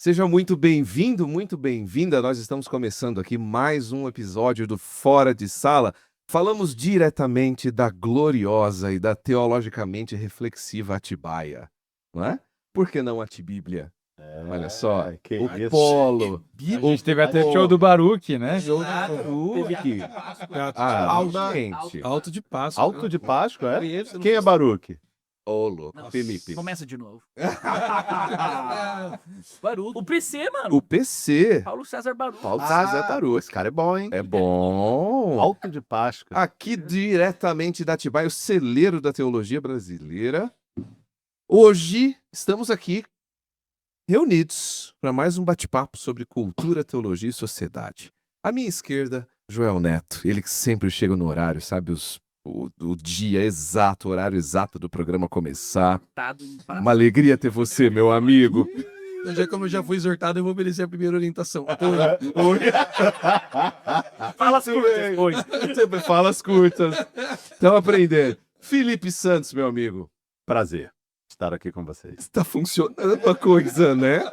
Seja muito bem-vindo, muito bem-vinda. Nós estamos começando aqui mais um episódio do Fora de Sala. Falamos diretamente da gloriosa e da teologicamente reflexiva Atibaia, não é? Por que não Atibíblia? Olha só, que o isso. polo. A gente teve até show do Baruch, né? Baruch. Gente. Alto de Páscoa. Alto de Páscoa, é? Quem é Baruch? Ô, louco. Não, Felipe. Começa de novo. Baruch. O PC, mano. O PC. Paulo César Baruch. Paulo César Baruch. Esse cara é bom, hein? É bom. Alto de Páscoa. Aqui diretamente da Atibaia, o celeiro da teologia brasileira. Hoje estamos aqui reunidos para mais um bate-papo sobre cultura, teologia e sociedade. À minha esquerda, Joel Neto, ele que sempre chega no horário, sabe o dia exato, o horário exato do programa começar. Uma alegria ter você, meu amigo. Como eu já fui exortado, eu vou obedecer a primeira orientação. Fala curtas, oi. Sempre falas curtas. Estão aprendendo. Felipe Santos, meu amigo. Prazer estar aqui com vocês. Está funcionando a coisa, né?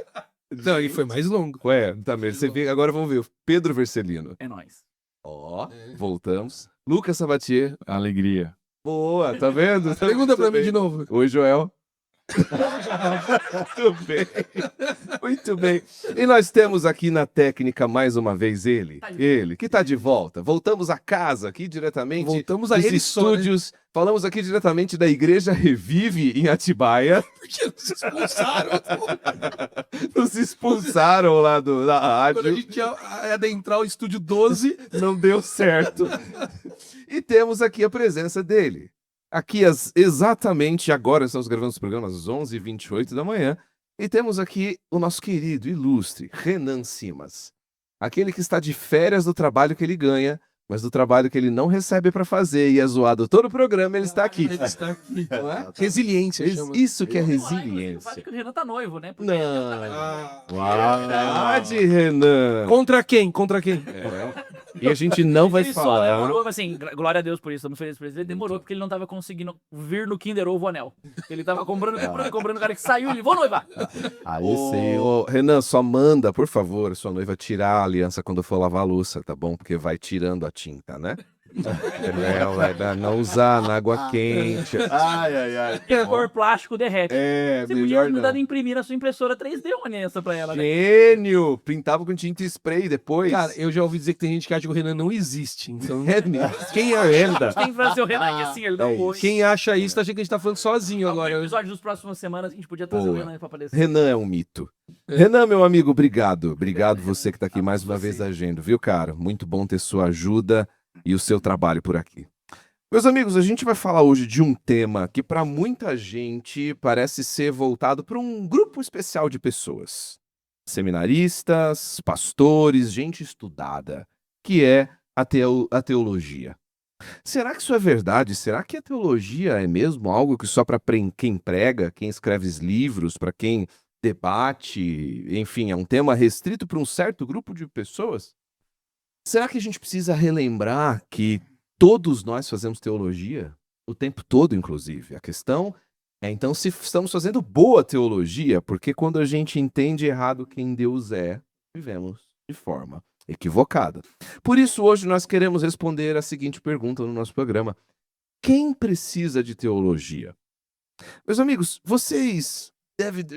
Não, e foi mais longo. Ué, tá mesmo. Você vê, agora vamos ver. Pedro Vercelino. É nóis. Ó, voltamos. Lucas Sabatier. Alegria. Boa, tá vendo? Pergunta pra mim de novo. Oi, Joel. Muito bem. Muito bem. E nós temos aqui na técnica mais uma vez ele que tá de volta. Voltamos a casa aqui diretamente Voltamos a dos ele só, né? estúdios. Falamos aqui diretamente da Igreja Revive em Atibaia. Porque nos expulsaram. Nos expulsaram lá da Quando a rádio. gente ia adentrar o estúdio 12, Não deu certo. E temos aqui a presença dele. Aqui, exatamente agora, estamos gravando os programas às 11h28 da manhã. E temos aqui o nosso querido, ilustre, Renan Simas. Aquele que está de férias do trabalho que ele ganha, mas do trabalho que ele não recebe para fazer e é zoado todo o programa, ele está aqui. ele está aqui. Não é? Resiliência, chama. Isso que é O resiliência. fato é que o Renan tá noivo, né? Porque Não. Verdade, Renan. Contra quem? Contra quem? E a gente não vai ele só falar. demorou, assim, glória a Deus por isso, estamos felizes por isso. Ele demorou porque ele não tava conseguindo vir no Kinder Ovo Anel. Ele tava comprando, o cara que saiu, ele, vou noivar. Aí sim. Ô, Renan, só manda, por favor, sua noiva tirar a aliança quando for lavar a louça, tá bom? Porque vai tirando a tinta, né? Não usar na água quente. Ai. Porque cor plástico derrete. É, Você podia mudar de imprimir na sua impressora 3D uma aliança pra ela, né? Gênio! Printava com tinta spray depois. Cara, eu já ouvi dizer que tem gente que acha que o Renan não existe. Então, Quem é Renda? Tem que fazer o Renan assim, ele não foi. quem acha isso, tá achando que a gente tá falando sozinho No agora. episódio dos próximas semanas, a gente podia trazer o Boa. Renan pra aparecer. Renan é um mito. Renan, meu amigo, obrigado. Obrigado você que tá aqui mais uma vez agindo, viu, cara? Muito bom ter sua ajuda e o seu trabalho por aqui. Meus amigos, a gente vai falar hoje de um tema que para muita gente parece ser voltado para um grupo especial de pessoas. Seminaristas, pastores, gente estudada, que é a teologia. Será que isso é verdade? Será que a teologia é mesmo algo que só para quem prega, quem escreve livros, para quem debate, enfim, é um tema restrito para um certo grupo de pessoas? Será que a gente precisa relembrar que todos nós fazemos teologia? O tempo todo, inclusive. A questão é, então, se estamos fazendo boa teologia, porque quando a gente entende errado quem Deus é, vivemos de forma equivocada. Por isso, hoje nós queremos responder a seguinte pergunta no nosso programa. Quem precisa de teologia? Meus amigos,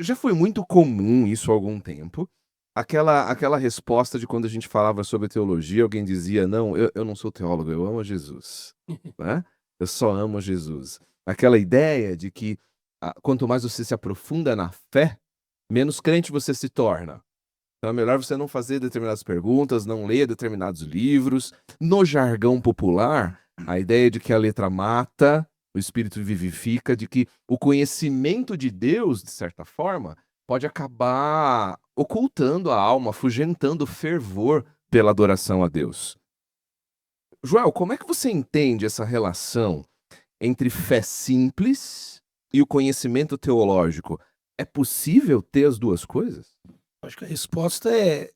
já foi muito comum isso há algum tempo. Aquela resposta de quando a gente falava sobre teologia, alguém dizia, não, eu não sou teólogo, eu amo Jesus. Né? Eu só amo Jesus. Aquela ideia de que quanto mais você se aprofunda na fé, menos crente você se torna. Então é melhor você não fazer determinadas perguntas, não ler determinados livros. No jargão popular, a ideia de que a letra mata, o espírito vivifica, de que o conhecimento de Deus, de certa forma, pode acabar ocultando a alma, afugentando o fervor pela adoração a Deus. Joel, como é que você entende essa relação entre fé simples e o conhecimento teológico? É possível ter as duas coisas? Acho que a resposta é,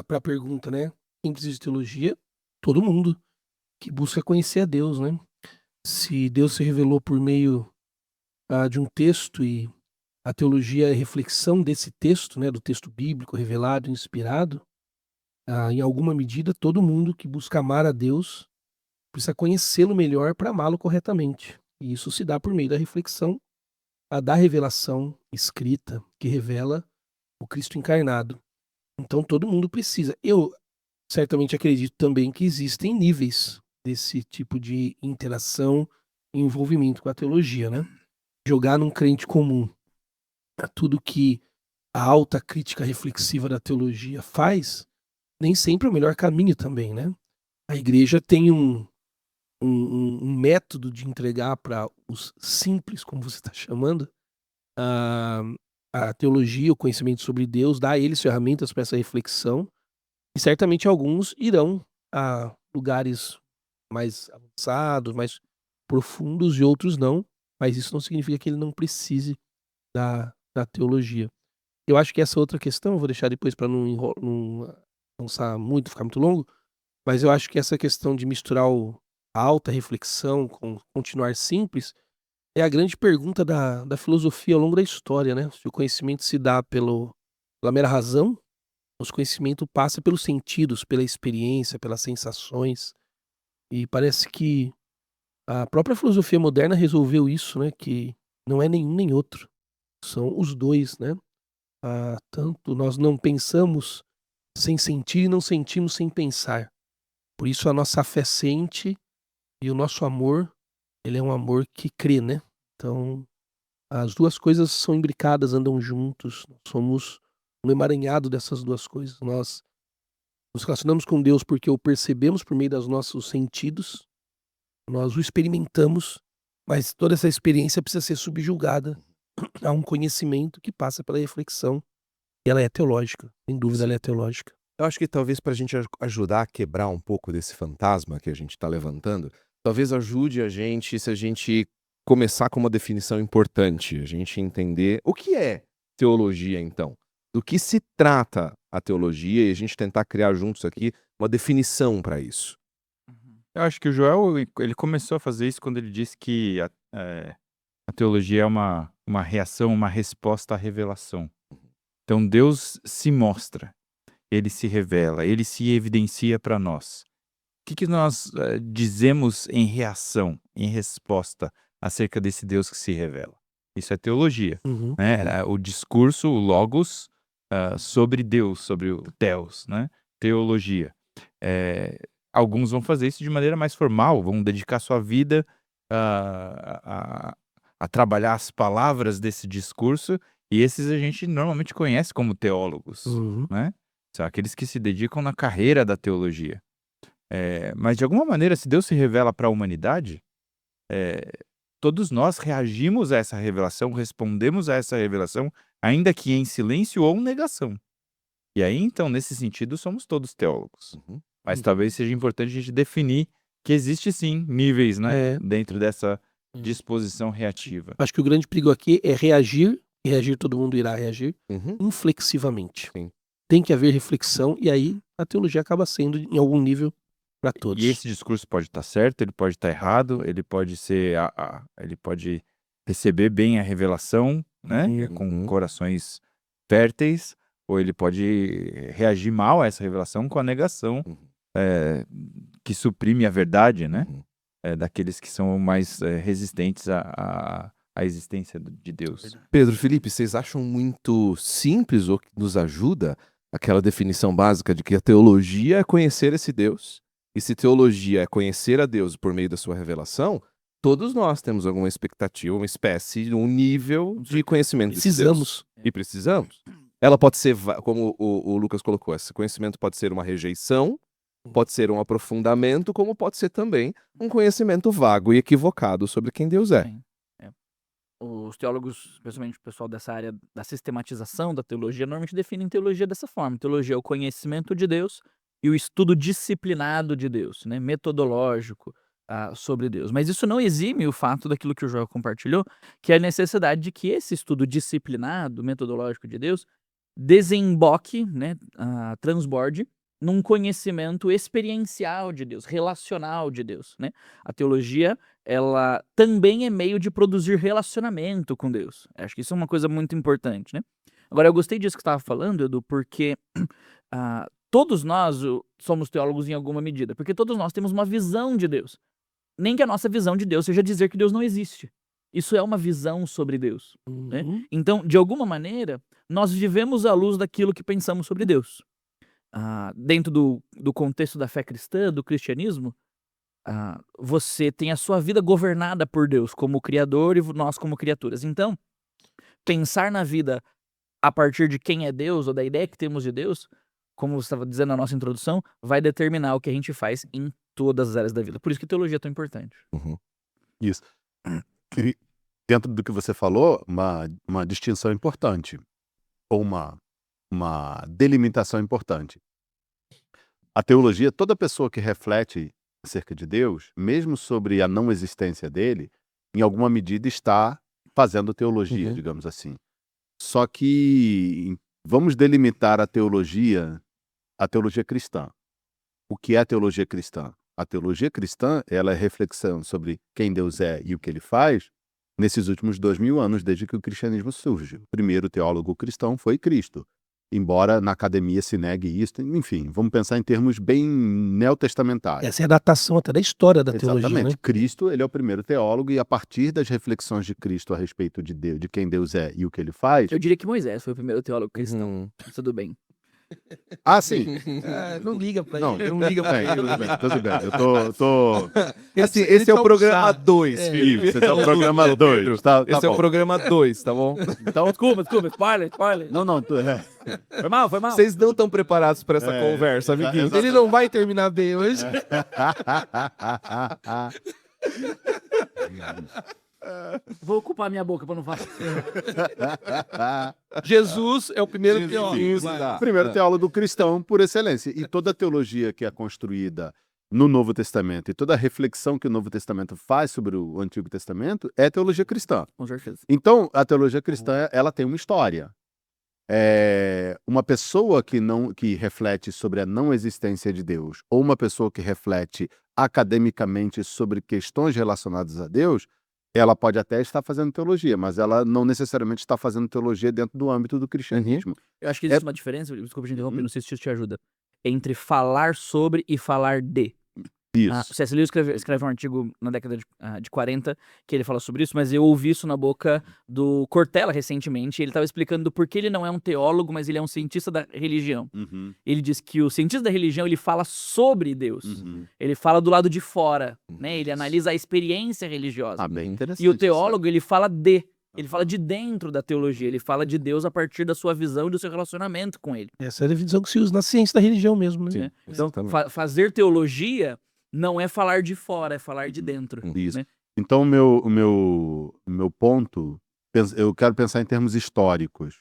para a pergunta, né? Quem precisa de teologia? Todo mundo que busca conhecer a Deus, né? Se Deus se revelou por meio de um texto e a teologia é reflexão desse texto, né, do texto bíblico revelado, inspirado, em alguma medida, todo mundo que busca amar a Deus precisa conhecê-lo melhor para amá-lo corretamente. E isso se dá por meio da reflexão, da revelação escrita, que revela o Cristo encarnado. Então todo mundo precisa. Eu certamente acredito também que existem níveis desse tipo de interação e envolvimento com a teologia, né? Jogar num crente comum tudo que a alta crítica reflexiva da teologia faz, nem sempre é o melhor caminho também, né? A igreja tem um método de entregar para os simples, como você está chamando, a teologia, o conhecimento sobre Deus, dá a eles ferramentas para essa reflexão, e certamente alguns irão a lugares mais avançados, mais profundos, e outros não, mas isso não significa que ele não precise da teologia. Eu acho que essa outra questão, eu vou deixar depois para não avançar muito, ficar muito longo, mas eu acho que essa questão de misturar a alta reflexão com continuar simples é a grande pergunta da filosofia ao longo da história, né? Se o conhecimento se dá pela mera razão, o conhecimento passa pelos sentidos, pela experiência, pelas sensações, e parece que a própria filosofia moderna resolveu isso, né? Que não é nenhum nem outro, são os dois, né? Tanto nós não pensamos sem sentir e não sentimos sem pensar. Por isso a nossa fé sente e o nosso amor, ele é um amor que crê, né? Então, as duas coisas são imbricadas, andam juntos. Nós somos um emaranhado dessas duas coisas. Nós nos relacionamos com Deus porque o percebemos por meio dos nossos sentidos, nós o experimentamos, mas toda essa experiência precisa ser subjugada a um conhecimento que passa pela reflexão. E ela é teológica, sem dúvida ela é teológica. Eu acho que talvez para a gente ajudar a quebrar um pouco desse fantasma que a gente está levantando, talvez ajude a gente se a gente começar com uma definição importante, a gente entender o que é teologia, então. Do que se trata a teologia e a gente tentar criar juntos aqui uma definição para isso. Eu acho que o Joel, ele começou a fazer isso quando ele disse que a teologia é uma reação, uma resposta à revelação. Então Deus se mostra, ele se revela, ele se evidencia para nós. O que nós dizemos em reação, em resposta acerca desse Deus que se revela? Isso é teologia, né? O discurso, o logos, sobre Deus, sobre o Theos, né? Teologia. Alguns vão fazer isso de maneira mais formal, vão dedicar sua vida a trabalhar as palavras desse discurso, e esses a gente normalmente conhece como teólogos, né? São aqueles que se dedicam na carreira da teologia. Mas de alguma maneira, se Deus se revela para a humanidade, todos nós reagimos a essa revelação, respondemos a essa revelação, ainda que em silêncio ou negação. E aí, então, nesse sentido, somos todos teólogos. Mas talvez seja importante a gente definir que existe, sim, níveis, né, dentro dessa disposição reativa. Acho que o grande perigo aqui é reagir, e reagir todo mundo irá reagir, inflexivamente. Sim. Tem que haver reflexão, e aí a teologia acaba sendo, em algum nível, para todos. E esse discurso pode estar certo, ele pode estar errado, ele pode ser, ele pode receber bem a revelação, né, com corações férteis, ou ele pode reagir mal a essa revelação com a negação, que suprime a verdade, né, daqueles que são mais resistentes à existência de Deus. Pedro, Felipe, vocês acham muito simples ou que nos ajuda aquela definição básica de que a teologia é conhecer esse Deus? E se teologia é conhecer a Deus por meio da sua revelação, todos nós temos alguma expectativa, uma espécie, um nível de conhecimento desse Deus. E precisamos. Ela pode ser, como o Lucas colocou, esse conhecimento pode ser uma rejeição, pode ser um aprofundamento, como pode ser também um conhecimento vago e equivocado sobre quem Deus é. Sim. Os teólogos, especialmente o pessoal dessa área da sistematização da teologia, normalmente definem teologia dessa forma. Teologia é o conhecimento de Deus e o estudo disciplinado de Deus, né? Metodológico sobre Deus. Mas isso não exime o fato daquilo que o Joel compartilhou, que é a necessidade de que esse estudo disciplinado, metodológico de Deus, desemboque, né, transborde num conhecimento experiencial de Deus, relacional de Deus, né? A teologia, ela também é meio de produzir relacionamento com Deus. Acho que isso é uma coisa muito importante, né? Agora, eu gostei disso que você estava falando, Edu, porque todos nós somos teólogos em alguma medida, porque todos nós temos uma visão de Deus. Nem que a nossa visão de Deus seja dizer que Deus não existe. Isso é uma visão sobre Deus, né? Uhum. Então, de alguma maneira, nós vivemos à luz daquilo que pensamos sobre Deus. Dentro do contexto da fé cristã, do cristianismo, você tem a sua vida governada por Deus como Criador e nós como criaturas. Então, pensar na vida a partir de quem é Deus ou da ideia que temos de Deus, como você estava dizendo na nossa introdução, vai determinar o que a gente faz em todas as áreas da vida. Por isso que teologia é tão importante. Isso. E dentro do que você falou, uma distinção importante, ou uma delimitação importante. A teologia, toda pessoa que reflete acerca de Deus, mesmo sobre a não existência dele, em alguma medida está fazendo teologia, Uhum. digamos assim. Só que vamos delimitar a teologia cristã. O que é a teologia cristã? A teologia cristã, ela é reflexão sobre quem Deus é e o que ele faz nesses últimos 2000 anos, desde que o cristianismo surge. O primeiro teólogo cristão foi Cristo. Embora na academia se negue isso, enfim, vamos pensar em termos bem neotestamentários. Essa é a datação até da história da teologia, Exatamente. né? Cristo, ele é o primeiro teólogo e a partir das reflexões de Cristo a respeito de Deus, de quem Deus é e o que ele faz... Eu diria que Moisés foi o primeiro teólogo cristão. Uhum. Mas tudo bem. Ah, sim. Não liga pra Não, ele. Não liga pra ele. tudo bem. Eu tô... Assim, Ele esse é o tá programa usado. 2, É. Felipe. Esse é o programa 2. Tá Esse é o bom. programa 2, tá bom? Então, Desculpa, spoiler. não. Foi mal. Vocês não estão preparados para essa É, conversa, amiguinhos. Ele não vai terminar bem hoje. Vou ocupar minha boca pra não falar. Jesus é o primeiro Jesus, teólogo. vai. tá. Primeiro teólogo cristão por excelência. E toda a teologia que é construída no Novo Testamento e toda a reflexão que o Novo Testamento faz sobre o Antigo Testamento é teologia cristã. Com certeza. Então, a teologia cristã, ela tem uma história. Uma pessoa que reflete sobre a não existência de Deus, ou uma pessoa que reflete academicamente sobre questões relacionadas a Deus, ela pode até estar fazendo teologia, mas ela não necessariamente está fazendo teologia dentro do âmbito do cristianismo. Eu acho que existe uma diferença, desculpa te interromper, não sei se isso te ajuda, entre falar sobre e falar de. Isso. O C.S. Lewis escreve um artigo na década de 40 que ele fala sobre isso, mas eu ouvi isso na boca do Cortella recentemente. Ele estava explicando do porquê ele não é um teólogo, mas ele é um cientista da religião. Uhum, Ele diz que o cientista da religião, ele fala sobre Deus. uhum. Ele fala do lado de fora, né? Ele analisa a experiência religiosa. Ah, bem interessante. E o teólogo, ele fala ele fala de dentro da teologia, ele fala de Deus a partir da sua visão e do seu relacionamento com ele. Essa é a definição que se usa na ciência da religião mesmo, né? Né? Então, exatamente. fazer teologia não é falar de fora, é falar de dentro. Isso. Né? Então, o meu ponto, eu quero pensar em termos históricos.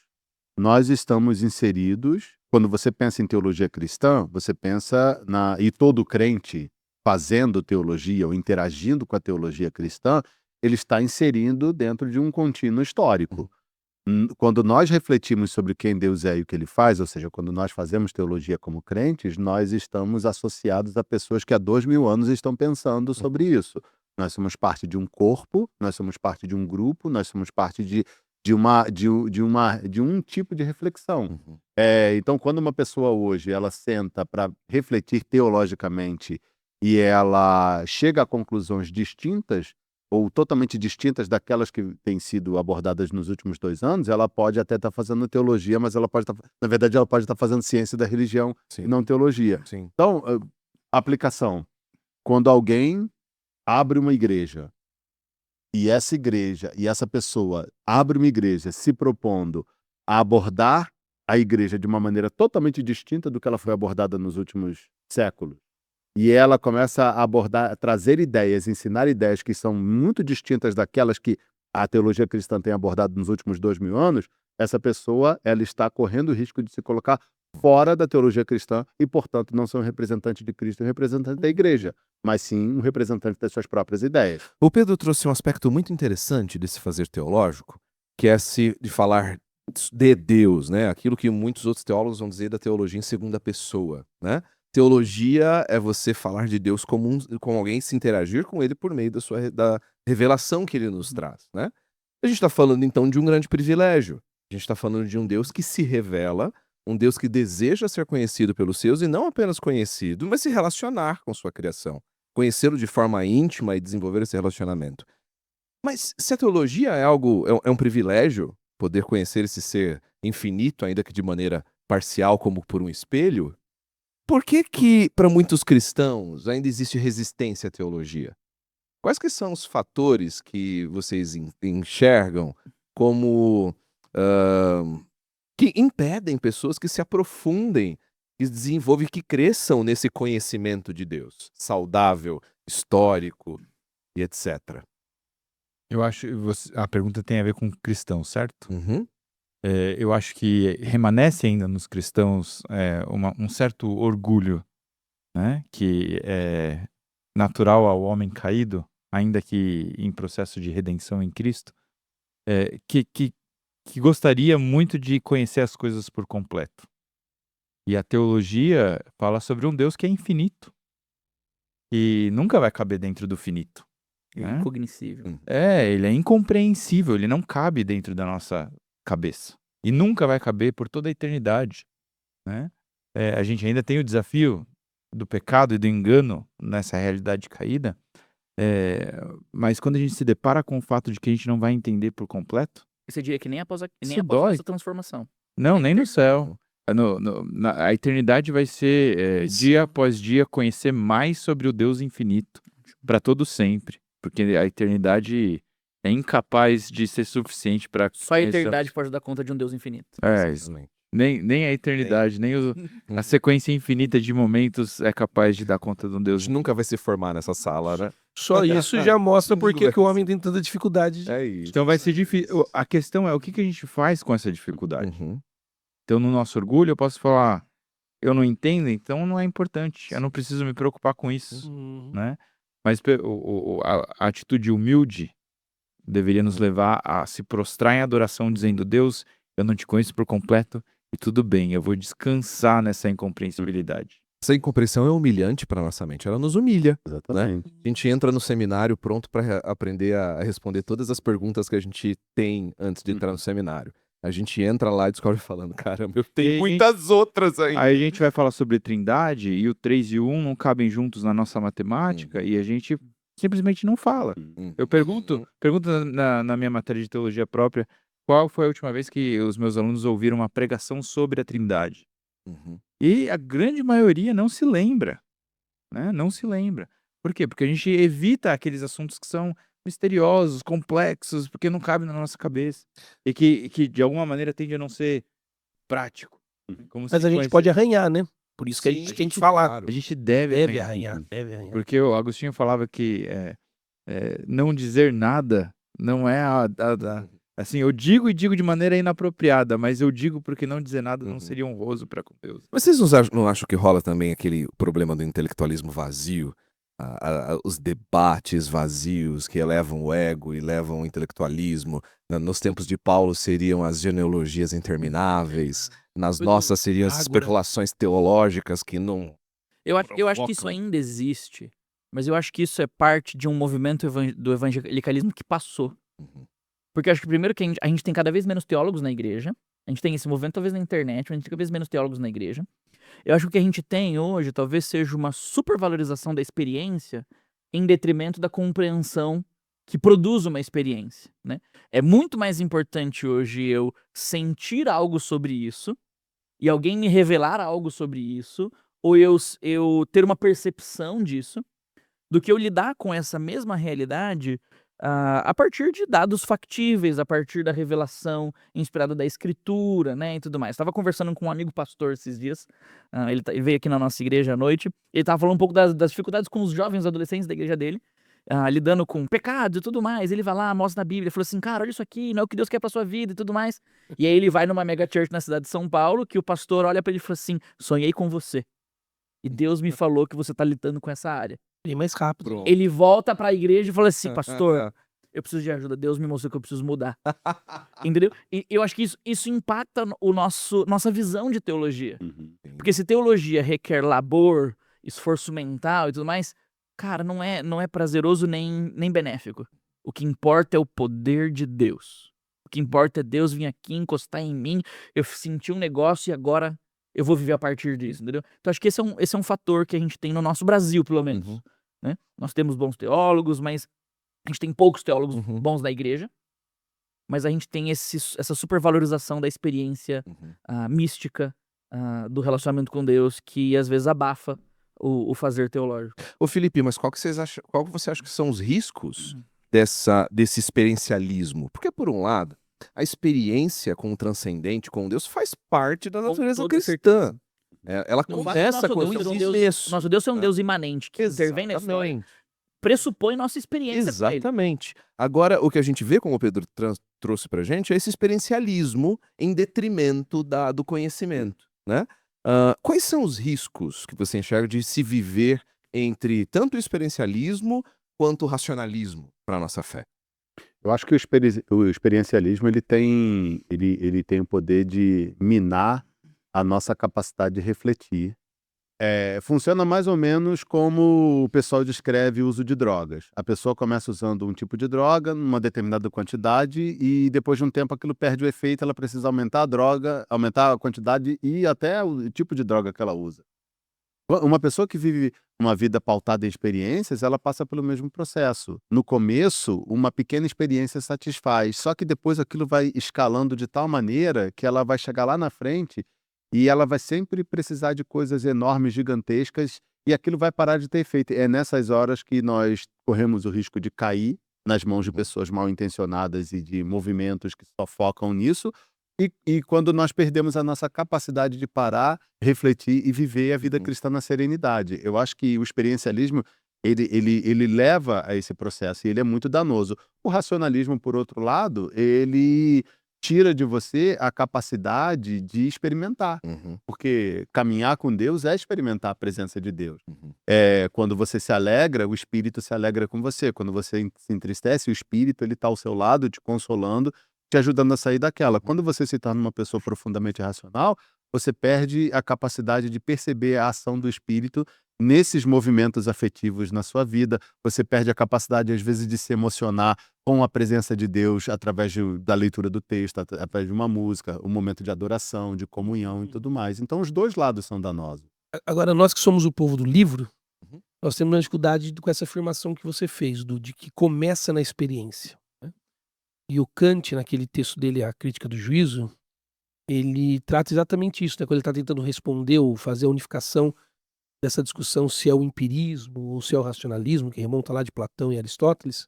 Nós estamos inseridos, quando você pensa em teologia cristã, você pensa e todo crente fazendo teologia ou interagindo com a teologia cristã, ele está inserindo dentro de um contínuo histórico. Quando nós refletimos sobre quem Deus é e o que ele faz, ou seja, quando nós fazemos teologia como crentes, nós estamos associados a pessoas que há 2000 anos estão pensando sobre isso. Nós somos parte de um corpo, nós somos parte de um grupo, nós somos parte de um tipo de reflexão. Então, quando uma pessoa hoje ela senta para refletir teologicamente e ela chega a conclusões distintas ou totalmente distintas daquelas que têm sido abordadas nos últimos 2 anos, ela pode até estar fazendo teologia, mas ela pode na verdade, ela pode estar fazendo ciência da religião e não teologia. Sim. Então, aplicação. Quando alguém abre uma igreja e essa pessoa abre uma igreja se propondo a abordar a igreja de uma maneira totalmente distinta do que ela foi abordada nos últimos séculos, e ela começa a abordar, a trazer ideias, ensinar ideias que são muito distintas daquelas que a teologia cristã tem abordado nos últimos 2000 anos, essa pessoa ela está correndo o risco de se colocar fora da teologia cristã e, portanto, não ser um representante de Cristo, um representante da igreja, mas sim um representante das suas próprias ideias. O Pedro trouxe um aspecto muito interessante desse fazer teológico, que é de falar de Deus, né? Aquilo que muitos outros teólogos vão dizer da teologia em segunda pessoa, né? Teologia é você falar de Deus como com alguém, se interagir com ele por meio da revelação que ele nos traz, né? A gente está falando então de um grande privilégio. A gente está falando de um Deus que se revela, um Deus que deseja ser conhecido pelos seus e não apenas conhecido, mas se relacionar com sua criação, conhecê-lo de forma íntima e desenvolver esse relacionamento. Mas se a teologia é um privilégio, poder conhecer esse ser infinito, ainda que de maneira parcial, como por um espelho, por que para muitos cristãos ainda existe resistência à teologia? Quais que são os fatores que vocês enxergam como que impedem pessoas que se aprofundem, que desenvolvem, que cresçam nesse conhecimento de Deus, saudável, histórico e etc. Eu acho que a pergunta tem a ver com cristão, certo? Uhum. Eu acho que remanesce ainda nos cristãos um certo orgulho, né? Que é natural ao homem caído, ainda que em processo de redenção em Cristo, que gostaria muito de conhecer as coisas por completo. E a teologia fala sobre um Deus que é infinito e nunca vai caber dentro do finito. Né? Incognoscível. Ele é incompreensível, ele não cabe dentro da nossa cabeça. E nunca vai caber por toda a eternidade. Né? A gente ainda tem o desafio do pecado e do engano nessa realidade caída, mas quando a gente se depara com o fato de que a gente não vai entender por completo... Esse dia que nem após a dói. essa transformação. Não, nem no céu. A eternidade vai ser, dia após dia, conhecer mais sobre o Deus infinito, para todo sempre. Porque a eternidade é incapaz de ser suficiente para... Só a eternidade pode dar conta de um Deus infinito. Nem a eternidade, nem a sequência infinita de momentos é capaz de dar conta de um A Deus. gente nunca vai se formar nessa sala, né? Só isso já mostra por que o homem tem tanta dificuldade. É isso. Então vai ser difícil. A questão é o que a gente faz com essa dificuldade. Uhum. Então, no nosso orgulho, eu posso falar, eu não entendo, então não é importante. Eu não preciso me preocupar com isso. Né? Mas a atitude humilde deveria nos levar a se prostrar em adoração, dizendo: Deus, eu não te conheço por completo e tudo bem, eu vou descansar nessa incompreensibilidade. Essa incompreensão é humilhante para nossa mente, ela nos humilha. Exatamente. A gente entra no seminário pronto para aprender a responder todas as perguntas que a gente tem antes de entrar no seminário. A gente entra lá e descobre falando: caramba, eu tenho muitas outras ainda. Aí a gente vai falar sobre trindade e o 3 e o 1 não cabem juntos na nossa matemática e a gente simplesmente não fala. Eu pergunto na minha matéria de teologia própria, qual foi a última vez que os meus alunos ouviram uma pregação sobre a trindade? E a grande maioria não se lembra, né? Não se lembra. Por quê? Porque a gente evita aqueles assuntos que são misteriosos, complexos, porque não cabem na nossa cabeça. E que de alguma maneira tende a não ser prático. Mas a gente pode arranhar, né? Por isso que a gente tem que falar. Claro. A gente deve arranhar. Porque o Agostinho falava que não dizer nada não é assim, eu digo de maneira inapropriada, mas eu digo porque não dizer nada não seria honroso para com Deus. Mas vocês não acham que rola também aquele problema do intelectualismo vazio? Os debates vazios que elevam o ego e levam o intelectualismo. Nos tempos de Paulo seriam as genealogias intermináveis. Nas nossas seriam as especulações teológicas que não... Eu acho que isso ainda existe, mas eu acho que isso é parte de um movimento do evangelicalismo que passou. Porque eu acho que primeiro que a gente tem cada vez menos teólogos na igreja, a gente tem esse movimento talvez na internet, mas a gente tem cada vez menos teólogos na igreja. Eu acho que o que a gente tem hoje talvez seja uma supervalorização da experiência em detrimento da compreensão que produz uma experiência, né? É muito mais importante hoje eu sentir algo sobre isso e alguém me revelar algo sobre isso, ou eu ter uma percepção disso, do que eu lidar com essa mesma realidade a partir de dados factíveis, a partir da revelação inspirada da escritura, né, e tudo mais. Estava conversando com um amigo pastor esses dias, ele veio aqui na nossa igreja à noite, ele estava falando um pouco das dificuldades com os jovens adolescentes da igreja dele, lidando com pecados e tudo mais. Ele vai lá, mostra na Bíblia, falou assim: cara, olha isso aqui, não é o que Deus quer pra sua vida e tudo mais. E aí ele vai numa mega church na cidade de São Paulo, que o pastor olha pra ele e fala assim: sonhei com você. E Deus me falou que você tá lidando com essa área. Bem mais rápido. Pronto. Ele volta pra igreja e fala assim: pastor, eu preciso de ajuda, Deus me mostrou que eu preciso mudar. Entendeu? E eu acho que isso impacta nossa visão de teologia. Uhum. Porque se teologia requer labor, esforço mental e tudo mais, cara, não é prazeroso nem benéfico. O que importa é o poder de Deus. O que importa é Deus vir aqui, encostar em mim, eu senti um negócio e agora eu vou viver a partir disso, entendeu? Então acho que esse é um fator que a gente tem no nosso Brasil, pelo menos. Uhum. Né? Nós temos bons teólogos, mas a gente tem poucos teólogos Uhum. bons na igreja. Mas a gente tem essa supervalorização da experiência mística, do relacionamento com Deus, que às vezes abafa o fazer teológico. Ô Felipe, mas qual que você acha que são os riscos desse experiencialismo? Porque, por um lado, a experiência com o transcendente, com Deus, faz parte da Com natureza toda cristã. Ela Não começa nosso com Deus, esse é um Deus, começo. nosso Deus é um Deus imanente, que intervém na história, Exatamente. pressupõe nossa experiência com ele. Exatamente. Agora, o que a gente vê, como o Pedro trouxe pra gente, é esse experiencialismo em detrimento do conhecimento, né? Quais são os riscos que você enxerga de se viver entre tanto o experiencialismo quanto o racionalismo para a nossa fé? Eu acho que o experiencialismo ele tem o poder de minar a nossa capacidade de refletir. Funciona mais ou menos como o pessoal descreve o uso de drogas. A pessoa começa usando um tipo de droga, numa determinada quantidade, e depois de um tempo aquilo perde o efeito, ela precisa aumentar a droga, aumentar a quantidade e até o tipo de droga que ela usa. Uma pessoa que vive uma vida pautada em experiências, ela passa pelo mesmo processo. No começo, uma pequena experiência satisfaz, só que depois aquilo vai escalando de tal maneira que ela vai chegar lá na frente e ela vai sempre precisar de coisas enormes, gigantescas, e aquilo vai parar de ter efeito. É nessas horas que nós corremos o risco de cair nas mãos de pessoas mal intencionadas e de movimentos que só focam nisso, e quando nós perdemos a nossa capacidade de parar, refletir e viver a vida cristã na serenidade. Eu acho que o experiencialismo, ele leva a esse processo e ele é muito danoso. O racionalismo, por outro lado, ele tira de você a capacidade de experimentar. Uhum, Porque caminhar com Deus é experimentar a presença de Deus. uhum. Quando você se alegra, o Espírito se alegra com você. Quando você se entristece, o Espírito ele está ao seu lado, te consolando, te ajudando a sair daquela. Quando você se torna uma pessoa profundamente racional, você perde a capacidade de perceber a ação do Espírito nesses movimentos afetivos na sua vida. Você perde a capacidade, às vezes, de se emocionar com a presença de Deus através da leitura do texto, através de uma música, um momento de adoração, de comunhão e tudo mais. Então, os dois lados são danosos. Agora, nós que somos o povo do livro, Uhum. nós temos uma dificuldade com essa afirmação que você fez, de que começa na experiência. Né? E o Kant, naquele texto dele, A Crítica do Juízo, ele trata exatamente isso, né? Quando ele está tentando responder ou fazer a unificação dessa discussão se é o empirismo ou se é o racionalismo, que remonta lá de Platão e Aristóteles,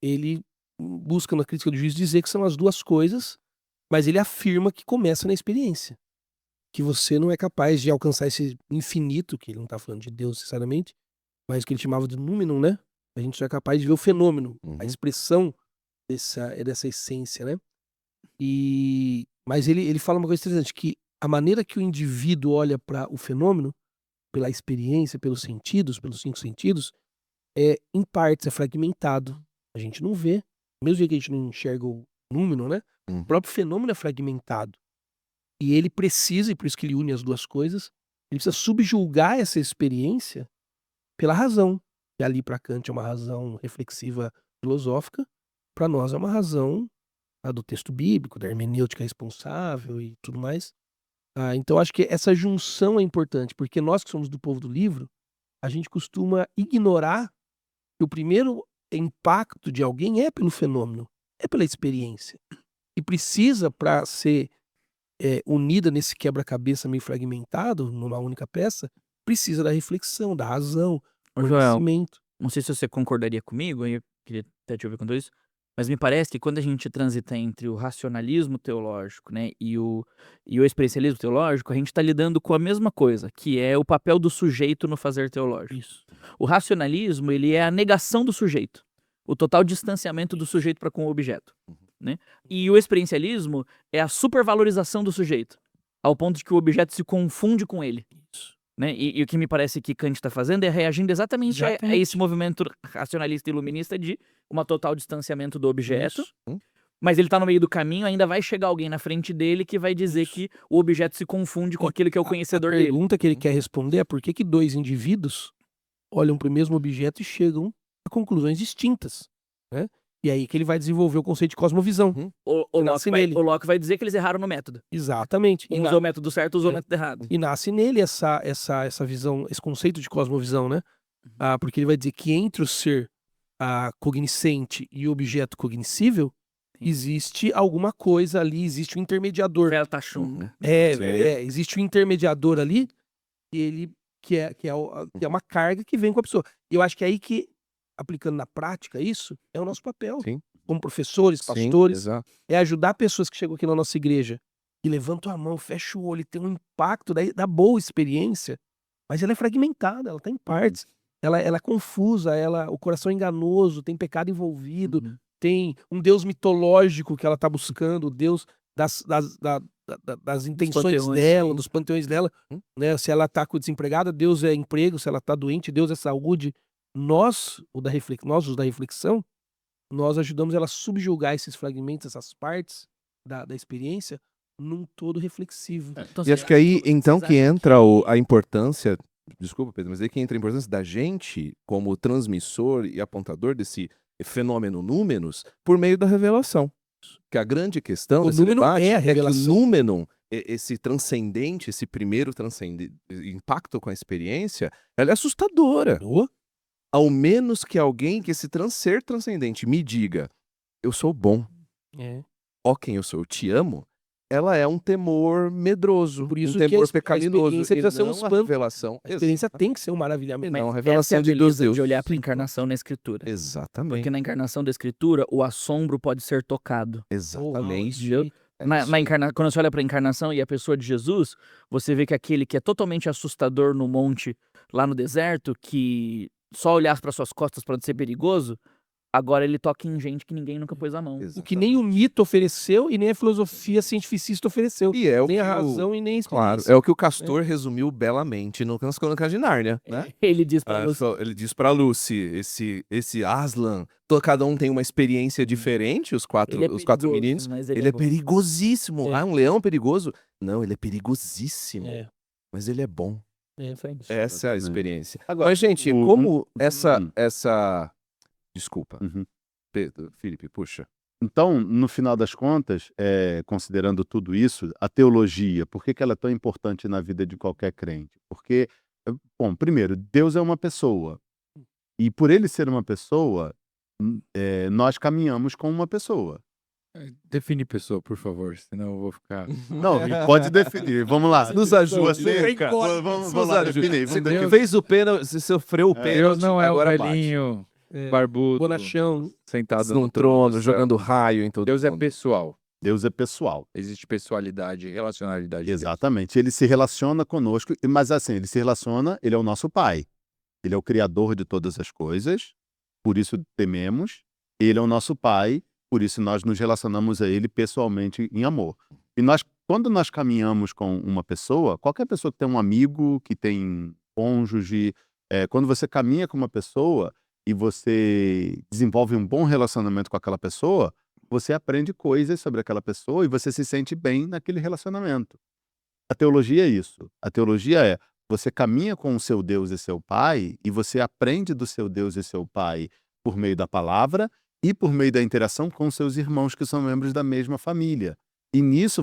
ele busca na Crítica do Juízo dizer que são as duas coisas, mas ele afirma que começa na experiência. Que você não é capaz de alcançar esse infinito, que ele não está falando de Deus necessariamente, mas que ele chamava de númenum, né? A gente só é capaz de ver o fenômeno, Uhum. a expressão dessa essência, né? Mas ele fala uma coisa interessante, que a maneira que o indivíduo olha para o fenômeno, pela experiência, pelos sentidos, pelos 5 sentidos, em partes, é fragmentado. A gente não vê, mesmo que a gente não enxerga o número, né? Uhum. O próprio fenômeno é fragmentado. E ele precisa, e por isso que ele une as duas coisas, ele precisa subjulgar essa experiência pela razão. Que ali para Kant é uma razão reflexiva filosófica, para nós é uma razão do texto bíblico, da hermenêutica responsável e tudo mais. Então acho que essa junção é importante, porque nós que somos do povo do livro, a gente costuma ignorar que o primeiro impacto de alguém é pelo fenômeno, é pela experiência. E precisa, para ser unida nesse quebra-cabeça meio fragmentado, numa única peça, precisa da reflexão, da razão, Ô, do Joel, conhecimento. não sei se você concordaria comigo, aí eu queria até te ouvir com isso, mas me parece que quando a gente transita entre o racionalismo teológico, né, e o experiencialismo teológico, a gente está lidando com a mesma coisa, que é o papel do sujeito no fazer teológico. Isso. O racionalismo, ele é a negação do sujeito, o total distanciamento do sujeito para com o objeto, né? E o experiencialismo é a supervalorização do sujeito, ao ponto de que o objeto se confunde com ele. Isso. Né? E o que me parece que Kant está fazendo é reagindo exatamente a Exatamente. esse movimento racionalista e iluminista de uma total distanciamento do objeto. Isso. Mas ele tá no meio do caminho, ainda vai chegar alguém na frente dele que vai dizer Isso. que o objeto se confunde com aquilo que é o A conhecedor dele. pergunta que ele quer responder é por que dois indivíduos olham para o mesmo objeto e chegam a conclusões distintas, né? E aí que ele vai desenvolver o conceito de cosmovisão. O nasce Locke vai, nele. o Locke vai dizer que eles erraram no método. Exatamente. Um usou o método certo, usou o método errado. E nasce nele essa visão, esse conceito de cosmovisão, né? Porque ele vai dizer que entre o ser cognoscente e o objeto cognoscível, Sim. existe alguma coisa ali, existe um intermediador. Vertachung. Existe um intermediador ali que é uma carga que vem com a pessoa. E eu acho que é aí que, aplicando na prática isso, é o nosso papel. Sim. Como professores, Sim, pastores, exato. é ajudar pessoas que chegam aqui na nossa igreja e levantam a mão, fecham o olho, e tem um impacto da boa experiência, mas ela é fragmentada, ela está em partes, ela é confusa, o coração é enganoso, tem pecado envolvido, tem um Deus mitológico que ela está buscando, o Deus das intenções panteões, dela, sim. dos panteões dela, né? Se ela está desempregada, Deus é emprego, se ela está doente, Deus é saúde. Nós, os da reflexão, nós ajudamos ela a subjugar esses fragmentos, essas partes da experiência num todo reflexivo. Então, E acho que aí, então, que entra a importância, desculpa, Pedro, mas aí que entra a importância da gente, como transmissor e apontador desse fenômeno númenos, por meio da revelação. Que a grande questão O desse númeno debate é a que o revelação. númenon, esse transcendente, esse primeiro impacto com a experiência, ela é assustadora. Ao menos que alguém, que esse ser transcendente me diga, eu sou bom, ó quem eu sou, eu te amo, ela é um temor medroso, Por isso um que temor a pecaminoso, experiência e precisa ser um não a espanto. revelação. A experiência tem que ser um maravilhamento. Não, a essa é revelação a de beleza Deus. de olhar para a encarnação na escritura. Exatamente. Porque na encarnação da escritura, o assombro pode ser tocado. Exatamente. Entendeu? Quando você olha para a encarnação e a pessoa de Jesus, você vê que aquele que é totalmente assustador no monte, lá no deserto, que só olhar para suas costas pode ser perigoso, agora ele toca em gente que ninguém nunca pôs a mão. O que nem o mito ofereceu e nem a filosofia cientificista ofereceu. E é o Nem que a razão e nem a Claro, experiência. é o que o Castor resumiu belamente nas Crônicas de Nárnia, né? Ele diz para você. Ele diz pra Lucy, esse Aslan, cada um tem uma experiência diferente, os quatro perigoso, meninos. mas Ele é bom. perigosíssimo. Um leão perigoso? Não, ele é perigosíssimo. É. Mas ele é bom. Foi isso. Essa é a Exatamente. experiência. Agora, Mas, gente, o- como um- essa... Desculpa, Uhum. Pedro, Felipe, puxa. Então, no final das contas, considerando tudo isso, a teologia, por que ela é tão importante na vida de qualquer crente? Porque, bom, primeiro, Deus é uma pessoa. E por ele ser uma pessoa, nós caminhamos com uma pessoa. Define pessoa, por favor, senão eu vou ficar. Não, pode definir. Vamos lá. Nos ajude. Você, vamos lá definir. Vamos definir. Fez o pênalti, você sofreu o pênalti. Deus não é um agora bate. velhinho É. barbudo Bonachão. sentado No trono, jogando raio em todo Deus é mundo. pessoal. Deus é pessoal. Existe pessoalidade, relacionalidade. de Deus. Exatamente. Ele se relaciona conosco, mas assim, ele se relaciona, ele é o nosso pai. Ele é o criador de todas as coisas, por isso tememos. Ele é o nosso pai, por isso nós nos relacionamos a ele pessoalmente em amor. E quando nós caminhamos com uma pessoa, qualquer pessoa que tem um amigo, que tem cônjuge, quando você caminha com uma pessoa e você desenvolve um bom relacionamento com aquela pessoa, você aprende coisas sobre aquela pessoa e você se sente bem naquele relacionamento. A teologia é isso. A teologia é você caminha com o seu Deus e seu Pai e você aprende do seu Deus e seu Pai por meio da palavra e por meio da interação com seus irmãos que são membros da mesma família. E nisso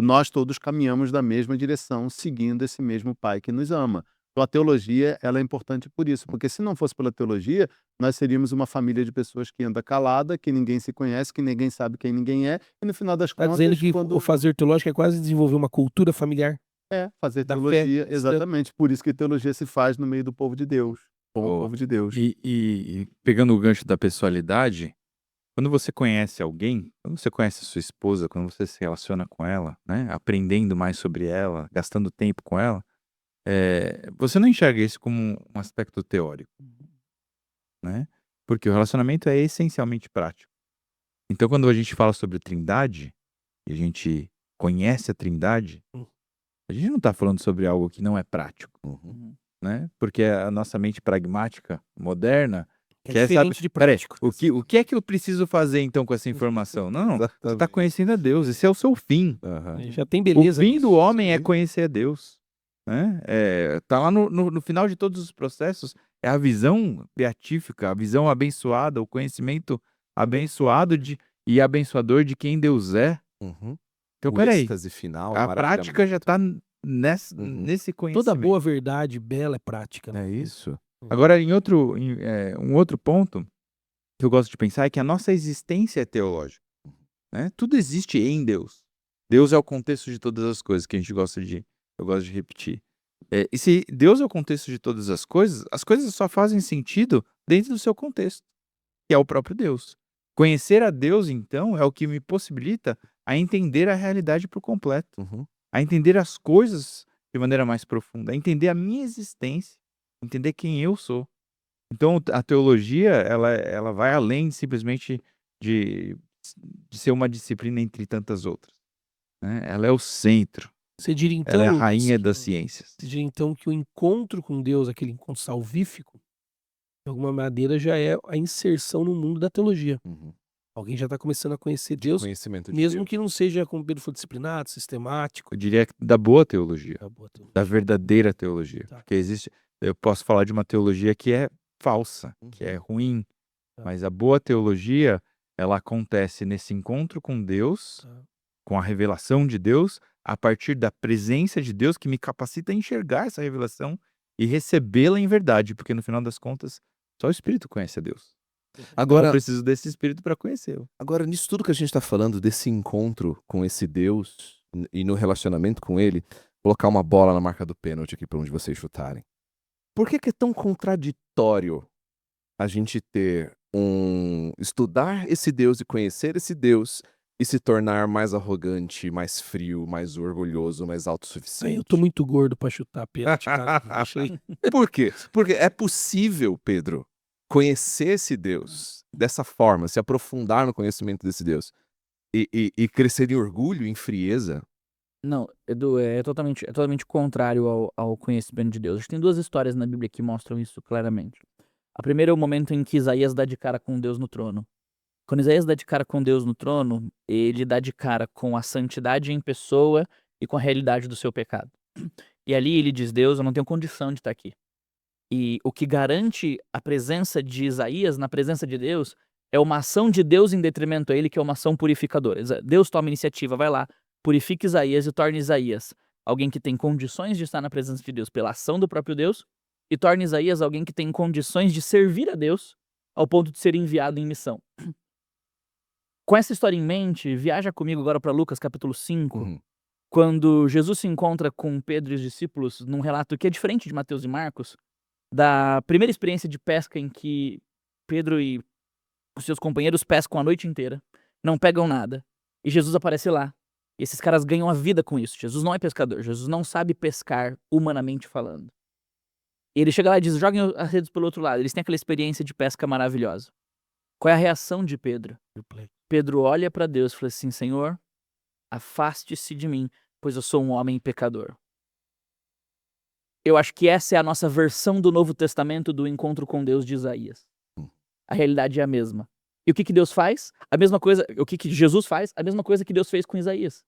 nós todos caminhamos na mesma direção, seguindo esse mesmo Pai que nos ama. Então a teologia ela é importante por isso, porque se não fosse pela teologia, nós seríamos uma família de pessoas que anda calada, que ninguém se conhece, que ninguém sabe quem ninguém é, e no final das Tá contas... dizendo que o fazer teológico é quase desenvolver uma cultura familiar. fazer da teologia, fé. exatamente. Por isso que teologia se faz no meio do povo de Deus. Com o Oh, povo de Deus. E pegando o gancho da pessoalidade, quando você conhece alguém, quando você conhece a sua esposa, quando você se relaciona com ela, né, aprendendo mais sobre ela, gastando tempo com ela, você não enxerga isso como um aspecto teórico, né? Porque o relacionamento é essencialmente prático. Então, quando a gente fala sobre Trindade, e a gente conhece a Trindade, A gente não está falando sobre algo que não é prático, Uhum. né? Porque a nossa mente pragmática, moderna, É quer diferente saber, de peraí, prático. o que é que eu preciso fazer então com essa informação? Não, você está Exatamente. conhecendo a Deus, esse é o seu fim. Aham. Já tem O beleza fim nisso. do homem é Sim. conhecer a Deus, né? Tá lá no final de todos os processos, é a visão beatífica, a visão abençoada, o conhecimento abençoado e abençoador de quem Deus é. Uhum. Então, O peraí, êxtase final, a prática já está nesse Toda conhecimento. boa verdade bela é prática, né? É isso. Agora, um outro ponto que eu gosto de pensar é que a nossa existência é teológica, né? Tudo existe em Deus. Deus é o contexto de todas as coisas que eu gosto de repetir. E se Deus é o contexto de todas as coisas só fazem sentido dentro do seu contexto, que é o próprio Deus. Conhecer a Deus, então, é o que me possibilita a entender a realidade por completo, Uhum. a entender as coisas de maneira mais profunda, a entender a minha existência, entender quem eu sou. Então, a teologia, ela vai além simplesmente de, de ser uma disciplina entre tantas outras, né? Ela é o centro, Você diria ela é a então, rainha das ciências. você diria então que o encontro com Deus, aquele encontro salvífico, de alguma maneira já é a inserção no mundo da teologia. Uhum. Alguém já está começando a conhecer De Deus, conhecimento de mesmo Deus. que não seja, como Pedro falou, disciplinado, sistemático. Eu diria que da boa teologia, Tá boa teologia. da verdadeira teologia. Tá. Porque eu posso falar de uma teologia que é falsa, que é ruim, Tá. mas a boa teologia, ela acontece nesse encontro com Deus, Tá. com a revelação de Deus, a partir da presença de Deus que me capacita a enxergar essa revelação e recebê-la em verdade, porque no final das contas, só o Espírito conhece a Deus. Agora, Eu preciso desse Espírito para conhecê-lo. Agora, nisso tudo que a gente está falando, desse encontro com esse Deus e no relacionamento com ele, colocar uma bola na marca do pênalti aqui para onde vocês chutarem. Por que é tão contraditório a gente estudar esse Deus e conhecer esse Deus e se tornar mais arrogante, mais frio, mais orgulhoso, mais autossuficiente? Eu tô muito gordo pra chutar pênalti, cara. Deixa aí. Por quê? Porque é possível, Pedro, conhecer esse Deus dessa forma, se aprofundar no conhecimento desse Deus e crescer em orgulho, em frieza. Não, Edu, é totalmente contrário ao conhecimento de Deus. A gente tem duas histórias na Bíblia que mostram isso claramente. A primeira é o momento em que Isaías dá de cara com Deus no trono. Quando Isaías dá de cara com Deus no trono, ele dá de cara com a santidade em pessoa e com a realidade do seu pecado. E ali ele diz: Deus, eu não tenho condição de estar aqui. E o que garante a presença de Isaías na presença de Deus é uma ação de Deus em detrimento a ele, que é uma ação purificadora. Deus toma iniciativa, vai lá, purifica Isaías e torna Isaías alguém que tem condições de estar na presença de Deus pela ação do próprio Deus, e torna Isaías alguém que tem condições de servir a Deus ao ponto de ser enviado em missão. Com essa história em mente, viaja comigo agora para Lucas capítulo 5, Uhum. quando Jesus se encontra com Pedro e os discípulos, num relato que é diferente de Mateus e Marcos, da primeira experiência de pesca em que Pedro e os seus companheiros pescam a noite inteira, não pegam nada, e Jesus aparece lá. E esses caras ganham a vida com isso. Jesus não é pescador, Jesus não sabe pescar humanamente falando. E ele chega lá e diz: joguem as redes pelo outro lado. Eles têm aquela experiência de pesca maravilhosa. Qual é a reação de Pedro? Pedro olha para Deus e fala assim: Senhor, afaste-se de mim, pois eu sou um homem pecador. Eu acho que essa é a nossa versão do Novo Testamento do encontro com Deus de Isaías. A realidade é a mesma. E o que Deus faz? A mesma coisa, o que Jesus faz? A mesma coisa que Deus fez com Isaías.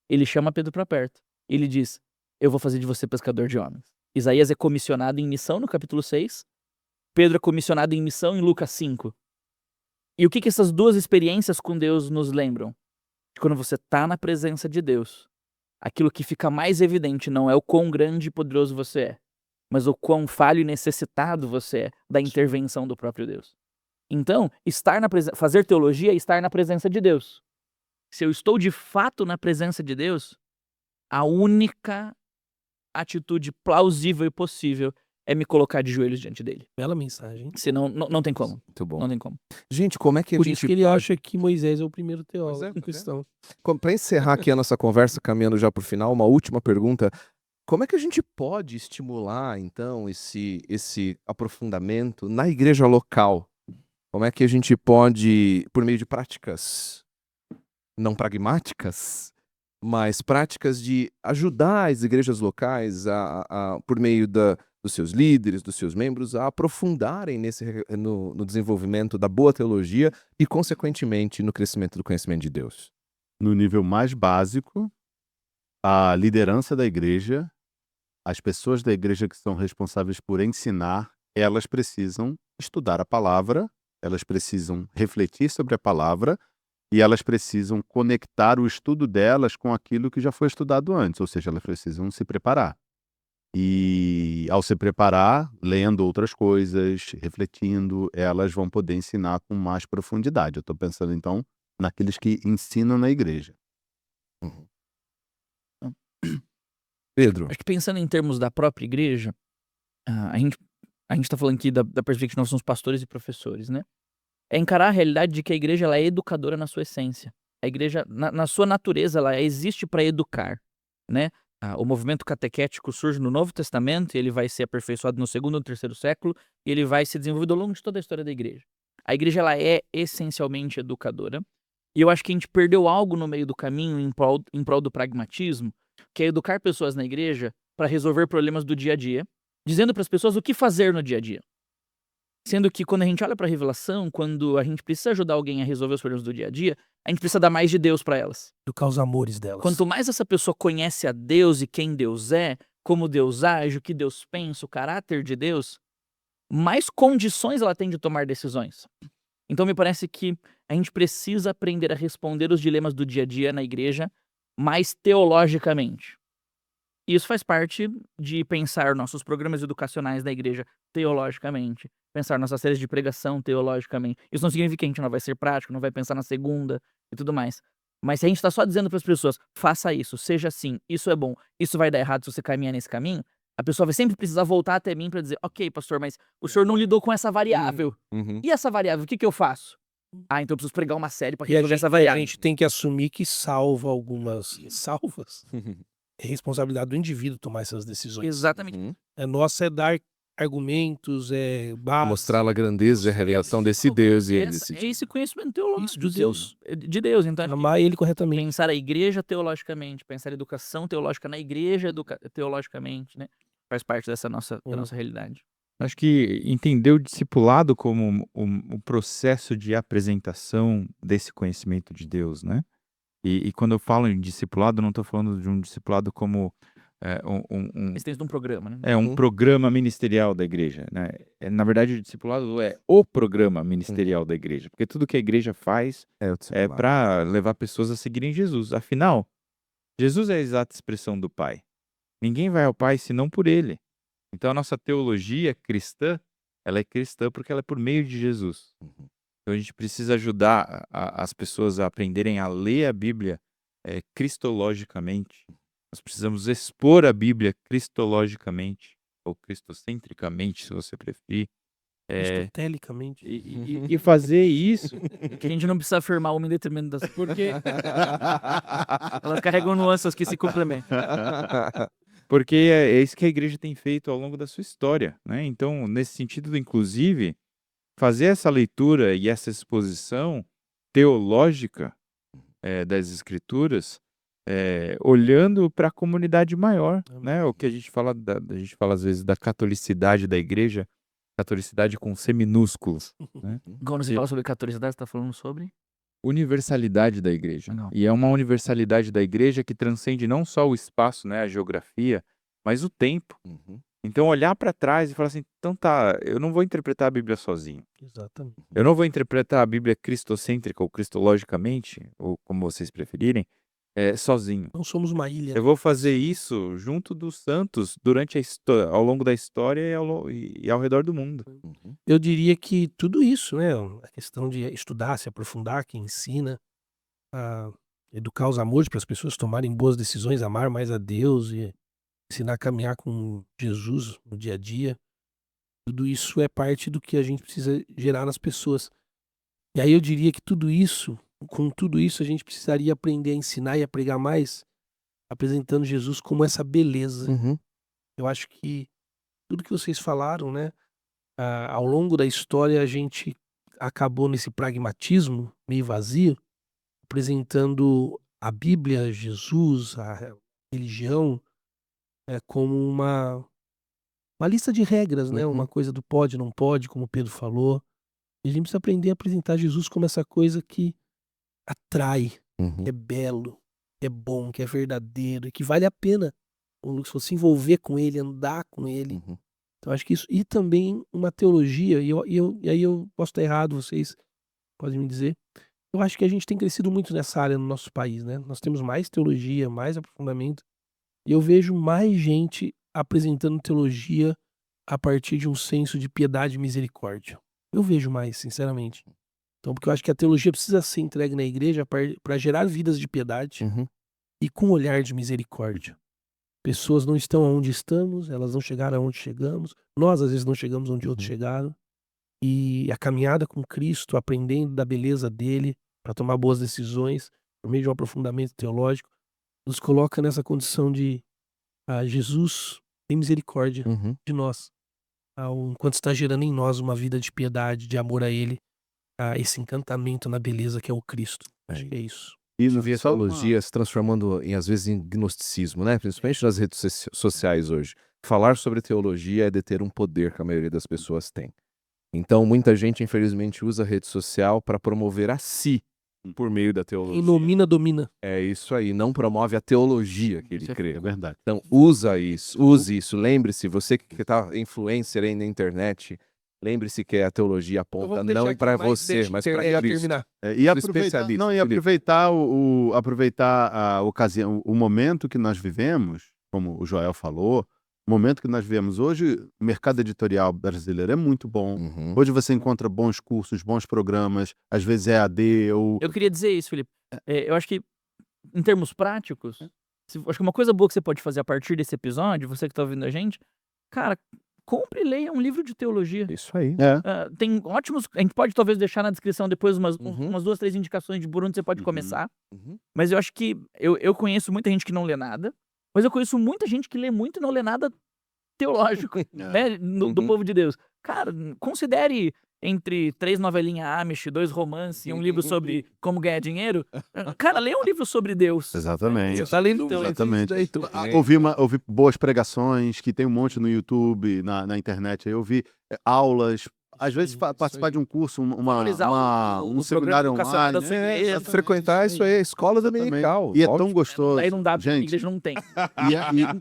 Ele chama Pedro para perto. Ele diz: eu vou fazer de você pescador de homens. Isaías é comissionado em missão no capítulo 6. Pedro é comissionado em missão em Lucas 5. E o que essas duas experiências com Deus nos lembram? Quando você está na presença de Deus, aquilo que fica mais evidente não é o quão grande e poderoso você é, mas o quão falho e necessitado você é da intervenção do próprio Deus. Então, fazer teologia é estar na presença de Deus. Se eu estou de fato na presença de Deus, a única atitude plausível e possível é me colocar de joelhos diante dele. Bela mensagem. Senão, não tem como. Muito bom. Não tem como. Gente, como é que a Por gente isso que ele pode- acha que Moisés é o primeiro teólogo Pois é. cristão. Para encerrar aqui a nossa conversa, caminhando já para o final, uma última pergunta. Como é que a gente pode estimular, então, esse aprofundamento na igreja local? Como é que a gente pode, por meio de práticas não pragmáticas, mas práticas de ajudar as igrejas locais por meio dos seus líderes, dos seus membros, a aprofundarem no desenvolvimento da boa teologia e, consequentemente, no crescimento do conhecimento de Deus. No nível mais básico, a liderança da igreja, as pessoas da igreja que são responsáveis por ensinar, elas precisam estudar a palavra, elas precisam refletir sobre a palavra e elas precisam conectar o estudo delas com aquilo que já foi estudado antes, ou seja, elas precisam se preparar. E ao se preparar, lendo outras coisas, refletindo, elas vão poder ensinar com mais profundidade. Eu estou pensando, então, naqueles que ensinam na igreja. Pedro, Acho que pensando em termos da própria igreja, a gente está falando aqui da perspectiva que nós somos pastores e professores, né? É encarar a realidade de que a igreja ela é educadora na sua essência. A igreja, na sua natureza, ela existe para educar, né? O movimento catequético surge no Novo Testamento e ele vai ser aperfeiçoado no 2º ou 3º século e ele vai ser desenvolvido ao longo de toda a história da igreja. A igreja ela é essencialmente educadora e eu acho que a gente perdeu algo no meio do caminho em prol do pragmatismo, que é educar pessoas na igreja para resolver problemas do dia a dia, dizendo para as pessoas o que fazer no dia a dia. Sendo que quando a gente olha para a revelação, quando a gente precisa ajudar alguém a resolver os problemas do dia a dia, a gente precisa dar mais de Deus para elas. Educar os amores delas. Quanto mais essa pessoa conhece a Deus e quem Deus é, como Deus age, o que Deus pensa, o caráter de Deus, mais condições ela tem de tomar decisões. Então me parece que a gente precisa aprender a responder os dilemas do dia a dia na igreja mais teologicamente. E isso faz parte de pensar nossos programas educacionais da igreja teologicamente, pensar nossas séries de pregação teologicamente. Isso não significa que a gente não vai ser prático, não vai pensar na segunda e tudo mais. Mas se a gente está só dizendo para as pessoas, faça isso, seja assim, isso é bom, isso vai dar errado se você caminhar nesse caminho, a pessoa vai sempre precisar voltar até mim para dizer, ok, pastor, mas o senhor não lidou com essa variável. uhum. E essa variável, o que eu faço? Ah, então eu preciso pregar uma série para E a resolver essa a variável. gente tem que assumir que salva algumas salvas. É responsabilidade do indivíduo tomar essas decisões. Exatamente. Uhum. Nossa é dar argumentos, bases. Mostrar a grandeza e a revelação desse Deus e ele É decidir. esse conhecimento teológico Isso, de Deus. De Deus. Então, Amar ele corretamente. pensar a igreja teologicamente, pensar a educação teológica na igreja teologicamente, né? Faz parte dessa da nossa realidade. Acho que entender o discipulado como um processo de apresentação desse conhecimento de Deus, né? E quando eu falo em discipulado, eu não estou falando de um discipulado como Esse tem de um programa, né? um programa ministerial da igreja, né? Na verdade, o discipulado é o programa ministerial da igreja, porque tudo que a igreja faz É o é discipulado. para levar pessoas a seguirem Jesus. Afinal, Jesus é a exata expressão do Pai. Ninguém vai ao Pai senão por Ele. Então a nossa teologia cristã, ela é cristã porque ela é por meio de Jesus. Uhum. Então a gente precisa ajudar as pessoas a aprenderem a ler a Bíblia cristologicamente. Nós precisamos expor a Bíblia cristologicamente, ou cristocentricamente, se você preferir. Aristotelicamente. E fazer isso. Que a gente não precisa afirmar uma em detrimento das... Porque, Elas carregam nuances que se complementam. porque é isso que a igreja tem feito ao longo da sua história, né? Então, nesse sentido, inclusive, fazer essa leitura e essa exposição teológica das escrituras, olhando para a comunidade maior, né? O que a gente fala, a gente fala às vezes da catolicidade da igreja, catolicidade com C minúsculo, né? Quando você fala sobre catolicidade, você está falando sobre... Universalidade da igreja. Legal. E é uma universalidade da igreja que transcende não só o espaço, né, a geografia, mas o tempo. Uhum. Então, olhar para trás e falar assim, então tá, eu não vou interpretar a Bíblia sozinho. Exatamente. Eu não vou interpretar a Bíblia cristocêntrica ou cristologicamente, ou como vocês preferirem, sozinho. Não somos uma ilha. Eu vou fazer isso junto dos santos durante ao longo da história e ao redor do mundo. Uhum. Eu diria que tudo isso, né? A questão de estudar, se aprofundar, que ensina a educar os amores para as pessoas tomarem boas decisões, amar mais a Deus e ensinar a caminhar com Jesus no dia a dia. Tudo isso é parte do que a gente precisa gerar nas pessoas. E aí eu diria que com tudo isso, a gente precisaria aprender a ensinar e a pregar mais, apresentando Jesus como essa beleza. Uhum. Eu acho que tudo que vocês falaram, né? Ao longo da história, a gente acabou nesse pragmatismo meio vazio, apresentando a Bíblia, Jesus, a religião como uma lista de regras, né? Uhum. Uma coisa do pode, não pode, como o Pedro falou. E a gente precisa aprender a apresentar Jesus como essa coisa que atrai, Uhum. que é belo, que é bom, que é verdadeiro e que vale a pena se você envolver com ele, andar com ele. Uhum. Então acho que isso. E também uma teologia, e aí eu posso estar errado, vocês podem me dizer. Eu acho que a gente tem crescido muito nessa área no nosso país, né? Nós temos mais teologia, mais aprofundamento, e eu vejo mais gente apresentando teologia a partir de um senso de piedade e misericórdia. Eu vejo mais, sinceramente. Então, porque eu acho que a teologia precisa ser entregue na igreja para gerar vidas de piedade Uhum. e com um olhar de misericórdia. Pessoas não estão onde estamos, elas não chegaram aonde chegamos, nós às vezes não chegamos onde outros chegaram, e a caminhada com Cristo, aprendendo da beleza dele para tomar boas decisões, por meio de um aprofundamento teológico, nos coloca nessa condição de Jesus tem misericórdia Uhum. de nós, enquanto está gerando em nós uma vida de piedade, de amor a ele, esse encantamento na beleza que é o Cristo. Acho que é isso. E Eu vi a só uma- teologia se transformando, às vezes, em gnosticismo, né? Principalmente nas redes sociais hoje. Falar sobre teologia é deter um poder que a maioria das pessoas tem. Então, muita gente, infelizmente, usa a rede social para promover a si por meio da Quem teologia. nomina, domina. É isso aí, não promove a teologia que ele Isso crê. é verdade. Então, use isso. Lembre-se, você que tá influencer aí na internet, lembre-se que a teologia aponta não para você, mas para Cristo. E aproveitar, especialista, não, e Felipe. aproveitar a ocasião, o momento que nós vivemos, como o Joel falou, o momento que nós vivemos hoje, o mercado editorial brasileiro é muito bom. Uhum. Hoje você encontra bons cursos, bons programas, às vezes é AD ou Eu queria dizer isso, Felipe. Eu acho que, em termos práticos, acho que uma coisa boa que você pode fazer a partir desse episódio, você que tá ouvindo a gente, cara, compre e leia um livro de teologia. Isso aí. Tem ótimos. A gente pode talvez deixar na descrição depois umas Uhum. 2, 3 indicações de por onde você pode Uhum. começar. Uhum. Mas eu acho que eu conheço muita gente que não lê nada, mas eu conheço muita gente que lê muito e não lê nada teológico, né? Do Uhum. povo de Deus. Cara, considere entre 3 novelinhas Amish, 2 romances e um livro sobre como ganhar dinheiro. Cara, leia um livro sobre Deus. Exatamente. Você tá lendo Então, Exatamente. Exatamente. Ouvi boas pregações, que tem um monte no YouTube, na internet. Aí eu vi aulas, às vezes Sim, participar de um curso, Valorizar um o seminário programa educacional da online. sua igreja. frequentar isso aí, a escola dominical. E é tão Ótimo. gostoso. Aí não dá, porque a Gente, igreja não tem.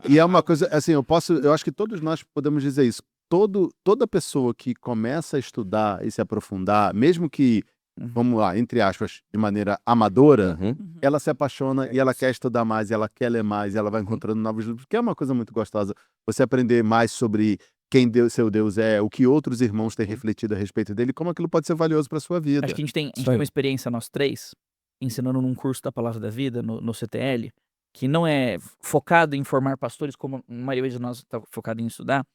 e é uma coisa, assim, eu acho que todos nós podemos dizer isso. Toda pessoa que começa a estudar e se aprofundar, mesmo que, vamos lá, entre aspas, de maneira amadora, Uhum. ela se apaixona e ela quer estudar mais, e ela quer ler mais, e ela vai encontrando novos livros, que é uma coisa muito gostosa. Você aprender mais sobre quem seu Deus é, o que outros irmãos têm refletido a respeito dele, como aquilo pode ser valioso para sua vida. Acho que a gente tem Isso aí. uma experiência, nós três, ensinando num curso da Palavra da Vida, no CTL, que não é focado em formar pastores, como a maioria de nós está focado em estudar.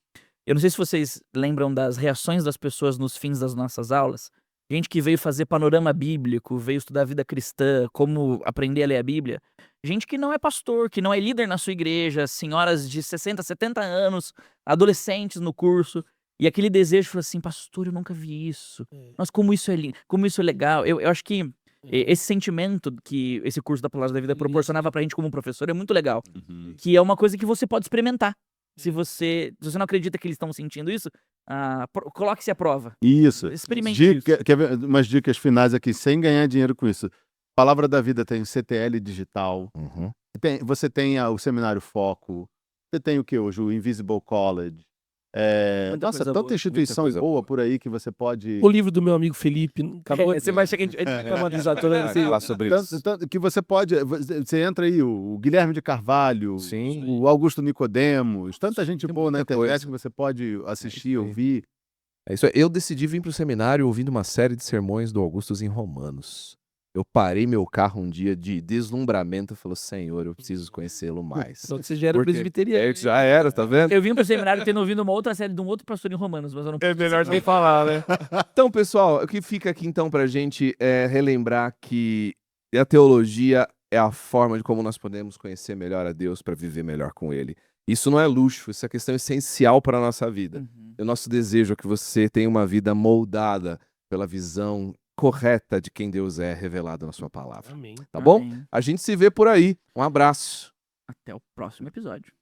Eu não sei se vocês lembram das reações das pessoas nos fins das nossas aulas. Gente que veio fazer panorama bíblico, veio estudar a vida cristã, como aprender a ler a Bíblia. Gente que não é pastor, que não é líder na sua igreja, senhoras de 60, 70 anos, adolescentes no curso. E aquele desejo, falou assim, pastor, eu nunca vi isso. Nossa, como isso é lindo, como isso é legal. Eu acho que esse sentimento que esse curso da Palavra da Vida proporcionava pra gente como professor é muito legal. Uhum. Que é uma coisa que você pode experimentar. Se você não acredita que eles estão sentindo isso, coloque-se à prova. Isso. Experimente isso. Quer ver umas dicas finais aqui, sem ganhar dinheiro com isso. Palavra da Vida tem o CTL digital, Uhum. você tem o Seminário Foco, você tem o que hoje? O Invisible College. Muita Nossa, coisa tanta boa, instituição muita coisa boa por aí que você pode... O livro do meu amigo Felipe acabou. Você vai chegar assim, Falar sobre isso. Tanto que você pode... Você entra aí, o Guilherme de Carvalho, Sim. o Augusto Nicodemos, tanta gente Tem boa na muita internet coisa. que você pode assistir, isso aí. ouvir. É isso aí. Eu decidi vir pro seminário ouvindo uma série de sermões do Augustus em Romanos. Eu parei meu carro um dia de deslumbramento e falei, Senhor, eu preciso conhecê-lo mais. Então você já era Por quê? presbiteriano. Já era, tá vendo? Eu vim pro seminário tendo ouvido uma outra série de um outro pastor em Romanos, mas eu não É melhor nem falar, né? Então, pessoal, o que fica aqui então pra gente é relembrar que a teologia é a forma de como nós podemos conhecer melhor a Deus para viver melhor com Ele. Isso não é luxo, isso é questão essencial para a nossa vida. Uhum. O nosso desejo é que você tenha uma vida moldada pela visão correta de quem Deus é revelado na sua palavra. Amém. Tá bom? Amém. A gente se vê por aí. Um abraço. Até o próximo episódio.